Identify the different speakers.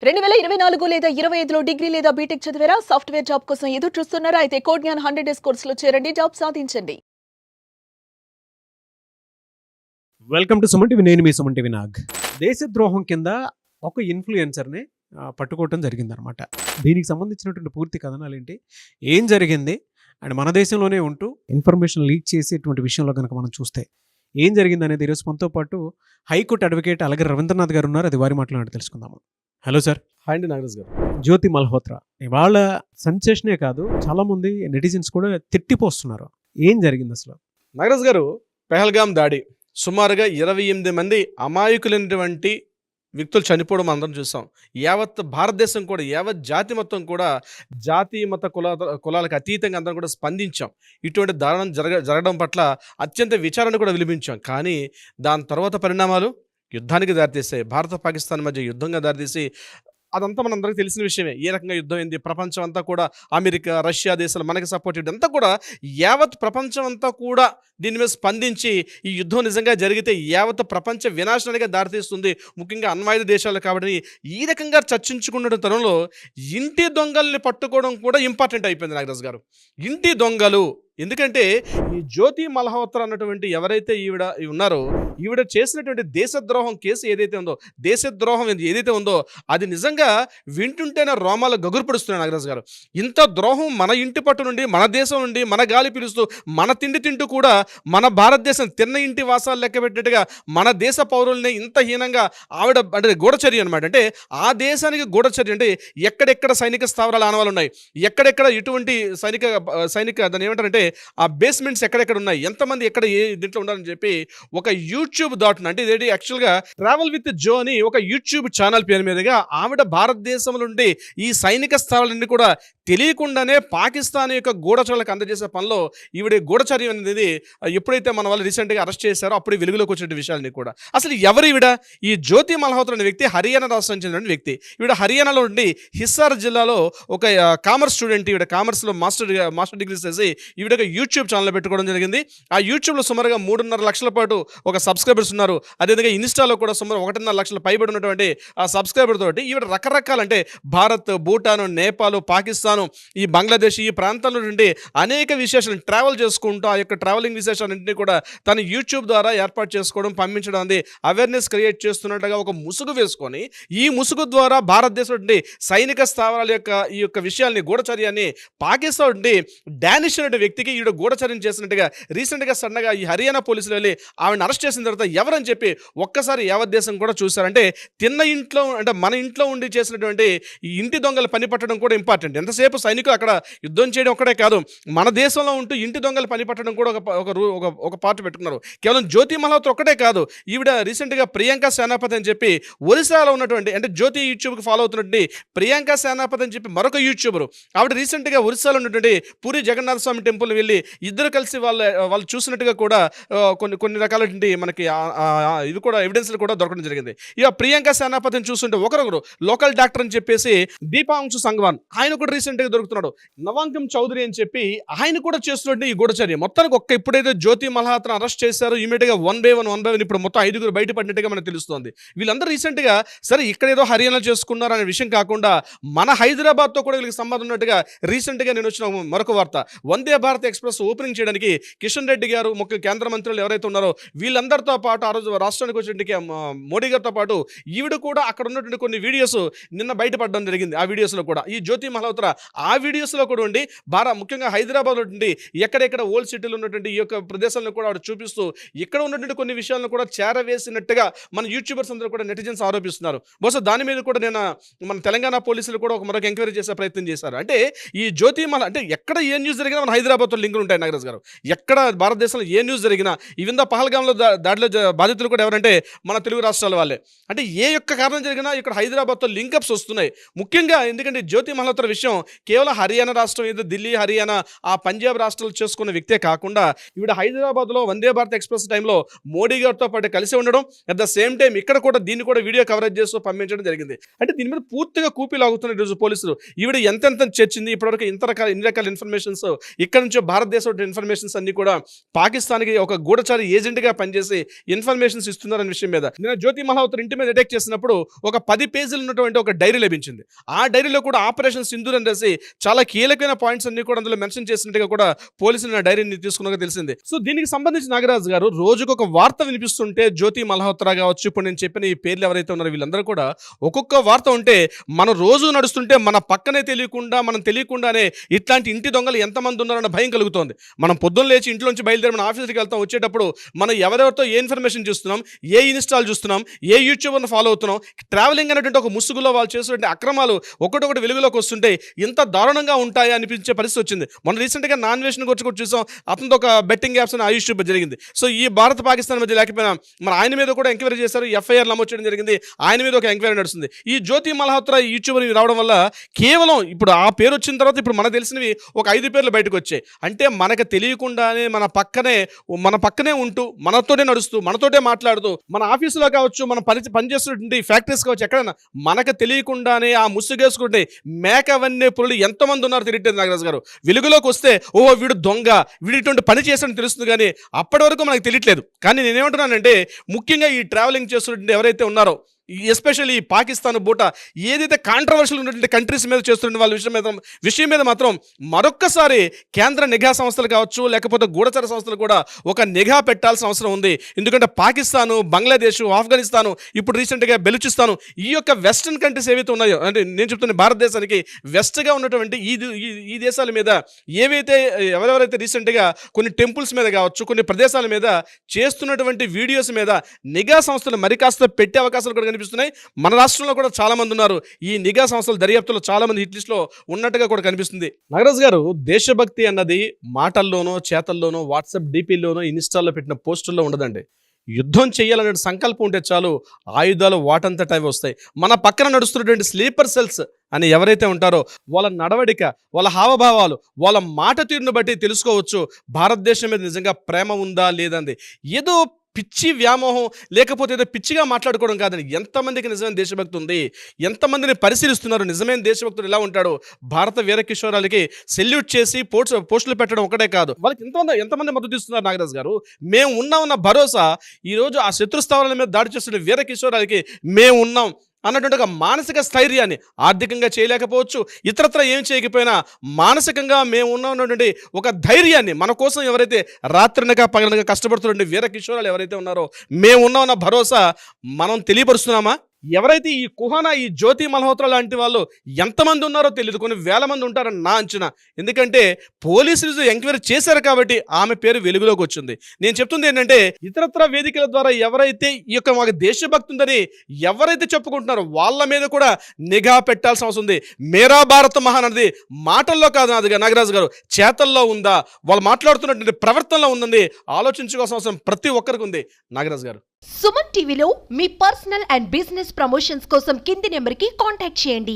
Speaker 1: 2024 లేదా 25లో డిగ్రీ లేదా బీటెక్ చదివారా? సాఫ్ట్‌వేర్ జాబ్ కోసం ఎదురు చూస్తున్నారా? అయితే కోడ్ జ్ఞాన్ 100 డేస్ కోర్సులో చేరండి, జాబ్ సాధించండి.
Speaker 2: Welcome to Suman TV. నేను మీ సుమన్ టీవీ నాగ్. దేశద్రోహం కింద ఒక ఇన్ఫ్లుయెన్సర్ని పట్టుకోవటం జరిగిందనమాట. దీనికి సంబంధించినటువంటి పూర్తి కథనాలు ఏంటి, ఏం జరిగింది, అండ్ మన దేశంలోనే ఉంటూ ఇన్ఫర్మేషన్ లీక్ చేసేటువంటి విషయంలో కనుక మనం చూస్తే ఏం జరిగింది అనేది ఈరోజు మనతో పాటు హైకోర్టు అడ్వకేట్ అలాగే రవీంద్రనాథ్ గారు ఉన్నారు. అది వారి మాట్లాడి తెలుసుకుందాము. Hello sir.
Speaker 3: హాయ్ అండి నాగరాజ్ గారు.
Speaker 2: జ్యోతి మల్హోత్రా ఇవాళ సెన్సేషనే కాదు, చాలామంది నెటిజన్స్ కూడా తిట్టిపోస్తున్నారు. ఏం జరిగింది అసలు?
Speaker 3: నాగరాజ్ గారు, పెహల్గాం దాడి సుమారుగా 28 మంది అమాయకులైనటువంటి వ్యక్తులు చనిపోవడం అందరం చూసాం. యావత్ భారతదేశం కూడా, యావత్ జాతి మొత్తం కూడా, జాతి మత కులాలకు అతీతంగా అందరం కూడా స్పందించాం. ఇటువంటి దారుణం జరగడం పట్ల అత్యంత విచారణ కూడా విలిపించాం. కానీ దాని తర్వాత పరిణామాలు యుద్ధానికి దారితీస్తాయి. భారత పాకిస్తాన్ మధ్య యుద్ధంగా దారితీసి అదంతా మనందరికీ తెలిసిన విషయమే. ఏ రకంగా యుద్ధం అయింది, ప్రపంచం అంతా కూడా, అమెరికా, రష్యా దేశాలు మనకి సపోర్ట్ ఇదంతా కూడా, యావత్ ప్రపంచం అంతా కూడా దీని మీద స్పందించి ఈ యుద్ధం నిజంగా జరిగితే యావత్ ప్రపంచ వినాశనానికి దారితీస్తుంది, ముఖ్యంగా అణ్వాయుధ దేశాలు కాబట్టి ఈ రకంగా చర్చించుకున్న తరుణంలో ఇంటి దొంగల్ని పట్టుకోవడం కూడా ఇంపార్టెంట్ అయిపోయింది నాగరాజ్ గారు. ఇంటి దొంగలు ఎందుకంటే ఈ జ్యోతి మల్హోత్రా అన్నటువంటి ఎవరైతే ఈవిడ ఉన్నారో, ఈవిడ చేసినటువంటి దేశద్రోహం కేసు ఏదైతే ఉందో, దేశద్రోహం ఏదైతే ఉందో అది నిజంగా వింటుంటేనే రోమాలు గగురుపడుస్తున్నాయి నాగరాజ్ గారు. ఇంత ద్రోహం మన ఇంటి పట్టు నుండి, మన దేశం నుండి, మన గాలి పీలుస్తూ, మన తిండి తింటూ కూడా, మన భారతదేశం తిన్న ఇంటి వాసాలు లెక్క పెట్టినట్టుగా మన దేశ పౌరుల్ని ఇంత హీనంగా ఆవిడ అంటే గూఢచర్య అనమాట. అంటే ఆ దేశానికి గూఢచర్య అంటే ఎక్కడెక్కడ సైనిక స్థావరాలు ఆనవాళ్ళు ఉన్నాయి, ఎక్కడెక్కడ ఇటువంటి సైనిక దాన్ని ఏమంటారంటే ఆ బేస్మెంట్స్ ఎక్కడెక్కడ ఉన్నాయి, ఎంతమంది ఎక్కడ ఏ దీంట్లో ఉండాలని చెప్పి ఒక యూట్యూబ్ అంటే ఇదేంటి యాక్చువల్గా ట్రావెల్ విత్ జో అని ఒక యూట్యూబ్ ఛానల్ పేరు మీదుగా ఆవిడ భారతదేశం నుండి ఈ సైనిక స్థావరాలన్నీ కూడా తెలియకుండానే పాకిస్తాన్ యొక్క గూఢచర్యలకు అందజేసే పనిలో ఈవిడ గూఢచర్యం అనేది ఎప్పుడైతే మన వాళ్ళు రీసెంట్గా అరెస్ట్ చేశారో అప్పుడు వెలుగులోకి వచ్చిన విషయాలన్నీ కూడా. అసలు ఎవరు ఈవిడ? ఈ జ్యోతి మల్హోత్రా అనే వ్యక్తి హర్యానా రాష్ట్రం చెందిన వ్యక్తి. ఈవిడ హర్యానాలో ఉండి హిస్సార్ జిల్లాలో ఒక కామర్స్ స్టూడెంట్. ఈవిడ కామర్స్లో మాస్టర్ డిగ్రీ చేసి ఈవిడ యూట్యూబ్ ఛానల్ పెట్టుకోవడం జరిగింది. ఆ యూట్యూబ్లో సుమారుగా 3.5 లక్షల పాటు ఒక సబ్స్క్రైబర్స్ ఉన్నారు. అదేవిధంగా ఇన్స్టాలో కూడా సుమారు 1.5 లక్షల పైబడి ఉన్నటువంటి ఆ సబ్స్క్రైబర్ తోటి ఈవిడ రకరకాల అంటే భారత్, భూటాన్, నేపాల్, పాకిస్తాన్, ఈ బంగ్లాదేశ్ ఈ ప్రాంతాల నుండి అనేక విశేషాలు ట్రావెల్ చేసుకుంటూ ఆ యొక్క ట్రావెలింగ్ విశేషాలన్నింటినీ కూడా తన యూట్యూబ్ ద్వారా ఏర్పాటు చేసుకోవడం, పంపించడం అనేది అవేర్నెస్ క్రియేట్ చేస్తున్నట్టుగా ఒక ముసుగు వేసుకొని, ఈ ముసుగు ద్వారా భారతదేశం నుండి సైనిక స్థావరాల యొక్క ఈ యొక్క విషయాల్ని, గూఢచర్యాన్ని పాకిస్తాన్ నుండి డానిష్ అనే వ్యక్తికి ఈవిడ గూఢచర్యం చేసినట్టుగా రీసెంట్గా సడన్గా ఈ హర్యానా పోలీసులు వెళ్ళి ఆవిడని అరెస్ట్ చేసిన తర్వాత ఎవరని చెప్పి ఒక్కసారి యావత్ దేశం కూడా చూశారంటే, తిన్న ఇంట్లో అంటే మన ఇంట్లో ఉండి చేసినటువంటి ఈ ఇంటి దొంగల పని పట్టడం కూడా ఇంపార్టెంట్. ఎంతసేపు సైనికులు అక్కడ యుద్ధం చేయడం ఒక్కడే కాదు, మన దేశంలో ఉంటూ ఇంటి దొంగల పని పట్టడం కూడా ఒక పార్ట్ పెట్టుకున్నారు. కేవలం జ్యోతి మల్హోత్రా ఒక్కటే కాదు, ఈవిడ రీసెంట్గా ప్రియాంక సేనాపతి అని చెప్పి ఒరిస్సాలో ఉన్నటువంటి అంటే జ్యోతి యూట్యూబ్కి ఫాలో అవుతున్నటువంటి ప్రియాంక సేనాపతి అని చెప్పి మరొక యూట్యూబర్. ఆవిడ రీసెంట్గా ఒరిస్సాలో ఉన్నటువంటి పూరి జగన్నాథ స్వామి టెంపుల్ వెళ్ళి ఇద్దరు కలిసి వాళ్ళు చూసినట్టుగా కూడా కొన్ని రకాలటువంటి మనకి ఇది కూడా ఎవిడెన్స్లు కూడా దొరకడం జరిగింది. ఇక ప్రియాంక సేనాపతిని చూస్తుంటే ఒకరొకరు లోకల్ డాక్టర్ అని చెప్పేసి దీపాంశు సంగ్వాన్, ఆయన కూడా రీసెంట్గా దొరుకుతున్నాడు. నవాంకం చౌదరి అని చెప్పి ఆయన కూడా చేస్తున్నట్టు ఈ గూఢచర్య. మొత్తానికి ఎప్పుడైతే జ్యోతి మల్హోత్రా అరెస్ట్ చేశారో ఇమీడియట్గా వన్ బై వన్ ఇప్పుడు మొత్తం 5గురు బయటపడినట్టుగా మనకు తెలుస్తుంది. వీళ్ళందరూ రీసెంట్గా సరే ఇక్కడ ఏదో హర్యానా చేసుకున్నారు అనే విషయం కాకుండా మన హైదరాబాద్తో కూడా వీళ్ళకి సంబంధం ఉన్నట్టుగా రీసెంట్గా నేను వచ్చిన మరొక వార్త. వందే భారత్ ఎక్స్ప్రెస్ ఓపెనింగ్ చేయడానికి కిషన్ రెడ్డి గారు, ముఖ్య కేంద్ర మంత్రులు ఎవరైతే ఉన్నారో వీళ్ళందరితో పాటు ఆ రోజు రాష్ట్రానికి వచ్చినట్టుగా మోడీ గారితో పాటు ఈవిడ కూడా అక్కడ ఉన్నటువంటి కొన్ని వీడియోస్ నిన్న బయటపడడం జరిగింది. ఆ వీడియోస్లో కూడా ఈ జ్యోతి మల్హోత్రా ఆ వీడియోస్లో కూడా ఉండి ముఖ్యంగా హైదరాబాద్ నుండి ఎక్కడెక్కడ ఓల్డ్ సిటీలో ఉన్నటువంటి ఈ యొక్క ప్రదేశాలను కూడా ఆవిడ చూపిస్తూ ఇక్కడ ఉన్నటువంటి కొన్ని విషయాలను కూడా చేరవేసినట్టుగా మన యూట్యూబర్స్ అందరూ కూడా నెటిజన్స్ ఆరోపిస్తున్నారు. బహుశా దాని మీద కూడా నేను మన తెలంగాణ పోలీసులు కూడా మరొక ఎంక్వైరీ చేసే ప్రయత్నం చేశారు. అంటే ఈ జ్యోతి అంటే ఎక్కడ ఏ న్యూస్ జరిగినా మన హైదరాబాద్తో లింకులు ఉంటాయి నాగరాజ్ గారు. ఎక్కడ భారతదేశంలో ఏ న్యూస్ జరిగినా ఈవెన్ పహల్గాంలో దాడిలో బాధితులు కూడా ఎవరంటే మన తెలుగు రాష్ట్రాల వాళ్ళే. అంటే ఏ యొక్క కారణం జరిగినా ఇక్కడ హైదరాబాద్తో లింకప్స్ వస్తున్నాయి. ముఖ్యంగా ఎందుకంటే జ్యోతి మల్హోత్రా విషయం కేవలం హర్యానా రాష్ట్రం ఏదో ఢిల్లీ, హర్యానా, ఆ పంజాబ్ రాష్ట్రాలు చేసుకున్న వ్యక్తే కాకుండా ఈవిడ హైదరాబాద్లో వందే భారత్ ఎక్స్ప్రెస్ టైంలో మోడీ గారితో పాటు కలిసి ఉండడం, అట్ ద సేమ్ టైం ఇక్కడ కూడా దీన్ని కూడా వీడియో కవరేజ్ చేస్తూ పంపించడం జరిగింది. అంటే దీని మీద పూర్తిగా కూపీలాగుతున్న ఈరోజు పోలీసులు. ఈవిడ ఎంతెంత చర్చింది ఇప్పటివరకు ఇన్ని రకాల ఇన్ఫర్మేషన్స్ ఇక్కడ నుంచి నుంచో భారతదేశం ఇన్ఫర్మేషన్స్ అన్ని కూడా పాకిస్తాన్కి ఒక గూఢచారి ఏజెంట్గా పనిచేసి ఇన్ఫర్మేషన్స్ ఇస్తున్నారనే విషయం మీద నిన్న జ్యోతి మల్హోత్రా ఇంటి మీద అటాక్ చేసినప్పుడు ఒక 10 పేజీలు ఉన్నటువంటి ఒక డైరీ లభించింది. ఆ డైరీలో కూడా ఆపరేషన్ సింధూర్ అని రాసి చాలా కీలకమైన పాయింట్స్ అన్ని కూడా అందులో మెన్షన్ చేసినట్టుగా కూడా పోలీసులు ఆ డైరీని తీసుకున్నగా తెలిసింది. సో దీనికి సంబంధించి నాగరాజు గారు రోజుకు ఒక వార్త వినిపిస్తుంటే జ్యోతి మల్హోత్రా కావచ్చు, ఇప్పుడు నేను చెప్పిన ఈ పేర్లు ఎవరైతే ఉన్నారో వీళ్ళందరూ కూడా ఒక్కొక్క వార్త ఉంటే మనం రోజు నడుస్తుంటే మన పక్కనే మనం తెలియకుండానే ఇట్లాంటి ఇంటి దొంగలు ఎంతమంది ఉన్నారన్న భయం కలుగుతోంది. మనం పొద్దున్న లేచి ఇంట్లోంచి బయలుదేరి మన ఆఫీస్కి వెళ్తాం, వచ్చేటప్పుడు మనం ఎవరెవరితో ఏ ఇన్ఫర్మేషన్ చూస్తున్నాం, ఏ ఇన్స్టాల్ చూస్తున్నాం, ఏ యూట్యూబర్ని ఫాలో అవుతున్నాం, ట్రావెలింగ్ అనేటువంటి ఒక ముసుగులో వాళ్ళు చేసినటువంటి అక్రమాలు ఒకటొకటి వెలుగులోకి వస్తుంటే ఇంత దారుణంగా ఉంటాయా అనిపించే పరిస్థితి వచ్చింది. మనం రీసెంట్గా నాన్ వెజ్ని గురించి కూడా చూసాం. అతనితో ఒక బెట్టింగ్ యాప్స్ అని ఆయుష్ జరిగింది. సో ఈ భారత్ పాకిస్తాన్ మధ్య లేకపోయినా మన ఆయన మీద కూడా ఎంక్వైరీ చేశారు, ఎఫ్ఐఆర్ నమోదు చేయడం జరిగింది. ఆయన మీద ఒక ఎంక్వైరీ నడుస్తుంది. ఈ జ్యోతి మల్హోత్రా యూట్యూబర్ రావడం వల్ల కేవలం ఇప్పుడు ఆ పేరు వచ్చిన తర్వాత ఇప్పుడు మనకు తెలిసినవి ఒక 5 పేర్లు బయటకు వచ్చాయి. అంటే మనకు తెలియకుండానే మన పక్కనే ఉంటూ మనతోటే నడుస్తూ మనతోటే మాట్లాడుతూ మన ఆఫీసులో కావచ్చు, మనం పనిచేస్తున్నటువంటి ఫ్యాక్టరీస్ కావచ్చు, ఎక్కడైనా మనకు తెలియకుండానే ఆ ముసుగేసుకుంటే మేకవన్నీ పురులు ఎంతమంది ఉన్నారో తెలియట్లేదు నాగరాజు గారు. వెలుగులోకి వస్తే ఓహో వీడు దొంగ, వీడు ఇటువంటి పని చేస్తాడని తెలుస్తుంది, కానీ అప్పటి వరకు మనకు తెలియట్లేదు. కానీ నేనేమంటున్నానంటే ముఖ్యంగా ఈ ట్రావెలింగ్ చేస్తున్నటువంటి ఎవరైతే ఉన్నారో, ఎస్పెషల్లీ ఈ పాకిస్తాన్ బూట ఏదైతే కాంట్రవర్షియల్ ఉన్నటువంటి కంట్రీస్ మీద చేస్తున్న వాళ్ళ విషయం మీద మాత్రం మరొక్కసారి కేంద్ర నిఘా సంస్థలు కావచ్చు, లేకపోతే గూఢచర సంస్థలు కూడా ఒక నిఘా పెట్టాల్సిన అవసరం ఉంది. ఎందుకంటే పాకిస్తాను, బంగ్లాదేశ్, ఆఫ్ఘనిస్తాను, ఇప్పుడు రీసెంట్గా బెలూచిస్తాను, ఈ యొక్క వెస్టర్న్ కంట్రీస్ ఏవైతే ఉన్నాయో, అంటే నేను చెప్తున్న భారతదేశానికి వెస్ట్గా ఉన్నటువంటి ఈ దేశాల మీద ఎవరెవరైతే రీసెంట్గా కొన్ని టెంపుల్స్ మీద కావచ్చు, కొన్ని ప్రదేశాల మీద చేస్తున్నటువంటి వీడియోస్ మీద నిఘా సంస్థలు మరి కాస్త పెట్టే అవకాశాలు కూడా కనిపిస్తున్నాయి. మన రాష్ట్రంలో కూడా చాలా మంది ఉన్నారు ఈ నిఘా సంస్థల దర్యాప్తులో చాలా మంది హిట్ లిస్ట్ లో ఉన్నట్టుగా కూడా కనిపిస్తుంది. నాగరాజు గారు, దేశభక్తి అన్నది మాటల్లోనో, చేతల్లోనో, వాట్సాప్ డీపీల్లోనో, ఇన్స్టాల్లో పెట్టిన పోస్టుల్లో ఉండదండి. యుద్ధం చేయాలనే సంకల్పం ఉంటే చాలు, ఆయుధాలు వాటంతట అవి వస్తాయి. మన పక్కన నడుస్తున్నటువంటి స్లీపర్ సెల్స్ అని ఎవరైతే ఉంటారో వాళ్ళ నడవడిక, వాళ్ళ హావభావాలు, వాళ్ళ మాట తీరును బట్టి తెలుసుకోవచ్చు భారతదేశం మీద నిజంగా ప్రేమ ఉందా లేదంది. ఏదో పిచ్చి వ్యామోహం లేకపోతే ఏదో పిచ్చిగా మాట్లాడుకోవడం కాదని, ఎంతమందికి నిజమైన దేశభక్తి ఉంది, ఎంతమందిని పరిశీలిస్తున్నారు, నిజమైన దేశభక్తుడు ఎలా ఉంటాడు. భారత వీర కిషోరాలకి సెల్యూట్ చేసి పోస్టులు పెట్టడం ఒకటే కాదు, వాళ్ళకి ఎంతమంది మద్దతు ఇస్తున్నారు నాగరాజు గారు. మేము ఉన్నామన్న భరోసా ఈరోజు ఆ శత్రుస్థావరాల మీద దాడి చేస్తున్న వీర కిషోరాలకి మేము ఉన్నాం అన్నటువంటి ఒక మానసిక స్థైర్యాన్ని, ఆర్థికంగా చేయలేకపోవచ్చు, ఇతరత్ర ఏం చేయకపోయినా మానసికంగా మేము ఉన్నటువంటి ఒక ధైర్యాన్ని, మన కోసం ఎవరైతే రాత్రినగా పగలనగా కష్టపడుతున్న వీర కిషోరాలు ఎవరైతే ఉన్నారో మేము ఉన్నామన్న భరోసా మనం తెలియపరుస్తున్నామా? ఎవరైతే ఈ కుహానా, ఈ జ్యోతి మల్హోత్రా లాంటి వాళ్ళు ఎంతమంది ఉన్నారో తెలియదు, కొన్ని వేల మంది ఉంటారని నా అంచనా. ఎందుకంటే పోలీసులు ఎంక్వైరీ చేశారు కాబట్టి ఆమె పేరు వెలుగులోకి వచ్చింది. నేను చెప్తుంది ఏంటంటే ఇతరత్ర వేదికల ద్వారా ఎవరైతే ఈ యొక్క మాకు దేశభక్తి ఉందని ఎవరైతే చెప్పుకుంటున్నారో వాళ్ళ మీద కూడా నిఘా పెట్టాల్సిన అవసరం ఉంది. మేరా భారత్ మహాన్ అనేది మాటల్లో కాదు నాగరాజు గారు, చేతల్లో ఉందా, వాళ్ళు మాట్లాడుతున్నటువంటి ప్రవర్తనలో ఉందండి, ఆలోచించుకోవాల్సిన అవసరం ప్రతి ఒక్కరికి ఉంది నాగరాజు గారు.
Speaker 4: సుమన్ టీవీలో మీ పర్సనల్ అండ్ బిజినెస్ ప్రమోషన్స్ కోసం కింది నెంబర్కి కాంటాక్ట్ చేయండి.